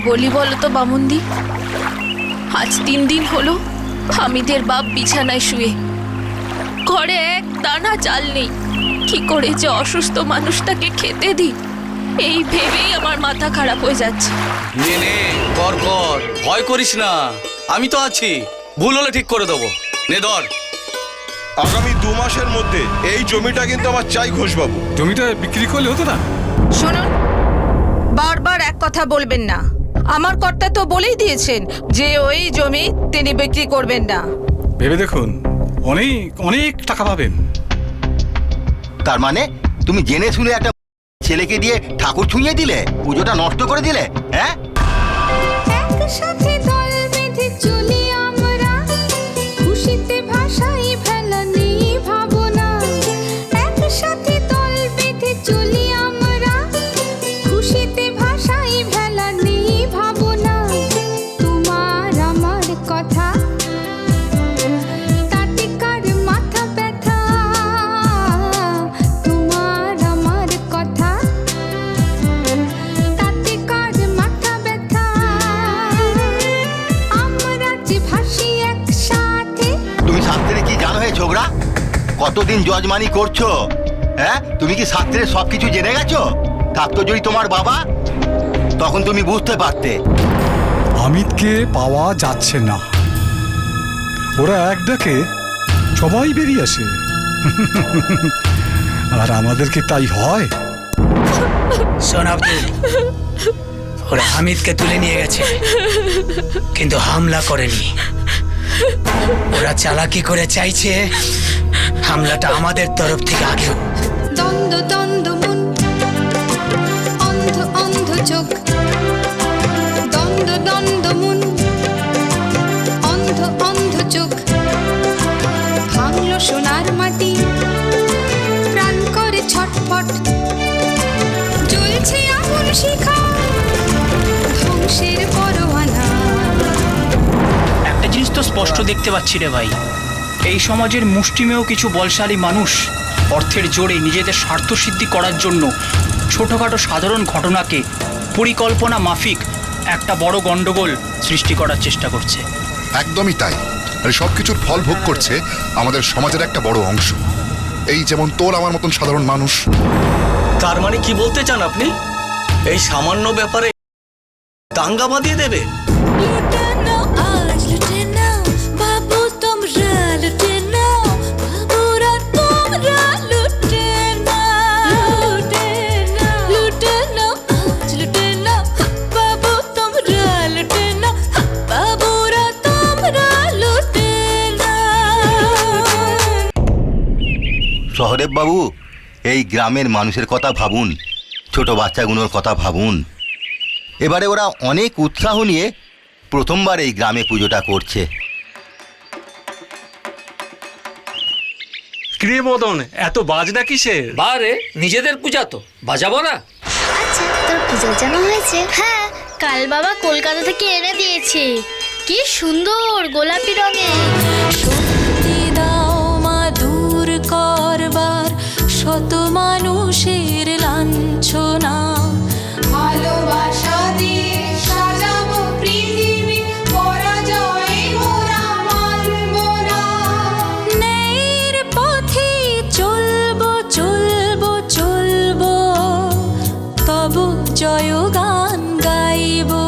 বলি বলো তো বামুনদি? আজ 3 দিন হলো হামিদের বাপ বিছানায় শুয়ে, ঘরে এক দানা চাল নেই। কি করে যে অসুস্থ মানুষটাকে খেতে দিই এই ভেবেই আমার মাথা খারাপ হয়ে যাচ্ছে। নে নে কর কর, ভয় করিস না, আমি তো আছি। ভুল হলে ঠিক করে দেবো। নে ধর। আগামী 2 মাসের মধ্যে এই জমিটা কিন্তু আমার চাই ঘোষবাবু। জমিটা বিক্রি করলে হতো না? শুনুন, বারবার এক কথা বলবেন না। আমার কর্তা তো বলেই দিয়েছেন যে ওই জমি তিনি বিক্রি করবেন না। ভেবে দেখুন, অনেক অনেক টাকা পাবেন। তার মানে তুমি জেনে শুনে একটা ছেলেকে দিয়ে ঠাকুর ছুঁয়ে দিলে, পুজোটা নষ্ট করে দিলে, হ্যাঁ? একসাথে দল বেঁধে চলি আমরা, খুশিতে ভাষাই ফেলা নেই ভাবনা। একসাথে দল বেঁধে চলি আমরা, খুশিতে ভাষাই ফেলা নেই ভাবনা। তোমার আমার কথা তাতে কার মাথা ব্যথা, তোমার আমার কথা তাতে কার মাথা ব্যথা। আমরা যে ভাসি একসাথে। তুমি শাস্ত্রে কি জানো হে ছোকরা? কতদিন যজমানি করছো, হ্যাঁ? তুমি কি শাস্ত্রের সবকিছু জেনে গেছো? থাকতো যদি তোমার বাবা, তখন তুমি বুঝতে পারতে। হামিদকে পাওয়া যাচ্ছে না। ওরা এক ডাকে সবাই বেরিয়ে আসে, আর আমাদেরকে তাই হয়। শোন আব্দুল, ওরা হামিদকে তুলে নিয়ে গেছে, কিন্তু হামলা করেনি। ওরা চালাকি করে চাইছে হামলাটা আমাদের তরফ থেকে আগে হোক। দ্বন্দ্ব দ্বন্দ্ব মন, অন্ধ অন্ধ চোখ। দ্বন্দ্ব দ্বন্দ্ব মন, অন্ধ অন্ধ চোখ। ভাঙলো সোনার মাটি, প্রাণ করে ছটফট। জ্বলছে আগুন শিখা, ধ্বংসের পরোয়ানা। একটা জিনিস তো স্পষ্ট দেখতে পাচ্ছি রে ভাই, এই সমাজের মুষ্টিমেয় কিছু বলশালী মানুষ অর্থের জোরে নিজেদের স্বার্থ সিদ্ধি করার জন্য ছোটখাটো সাধারণ ঘটনাকে পরিকল্পনা মাফিক একটা বড় গন্ডগোল সৃষ্টি করার চেষ্টা করছে। একদমই তাই। আর সবকিছুর ফল ভোগ করছে আমাদের সমাজের একটা বড় অংশ, এই যেমন তোর আমার মতন সাধারণ মানুষ। তার মানে কি বলতে চান আপনি? এই সামান্য ব্যাপারে দাঙ্গা বাঁধিয়ে দেবে? লুটে নাও আজ, লুটে নাও বাবু তোমরা, লুটে নাও বাবুরা তোমরা, লুটে নাও, লুটে নাও, লুটে নাও আজ, লুটে নাও বাবু তোমরা, লুটে নাও বাবুরা তোমরা, লুটে নাও। সহদেব বাবু, এই গ্রামের মানুষের কথা ভাবুন, ছোট বাচ্চাগুলোর কথা ভাবুন। এবারে ওরা অনেক উৎসাহ নিয়ে প্রথমবার এই গ্রামে পুজোটা করছে। ক্রিয়ে মদন, এত বাজনা কিসের? বারে নিজেদের পূজা তো বাজাবো না? আচ্ছা, তোর পুজো জানা হয়েছে? হ্যাঁ, কাল বাবা কলকাতা থেকে এনে দিয়েছে। কি সুন্দর গোলাপি রঙের। শক্তি দাও মা দূর করবার শত মানুষের লাঞ্ছনা। ভালোবাসা দিয়ে সাজাবো পৃথিবী, পরাজয় মোরা মানব না। ন্যায়ের পথে চলবো চলবো চলবো, তবু জয়গান গাইবো।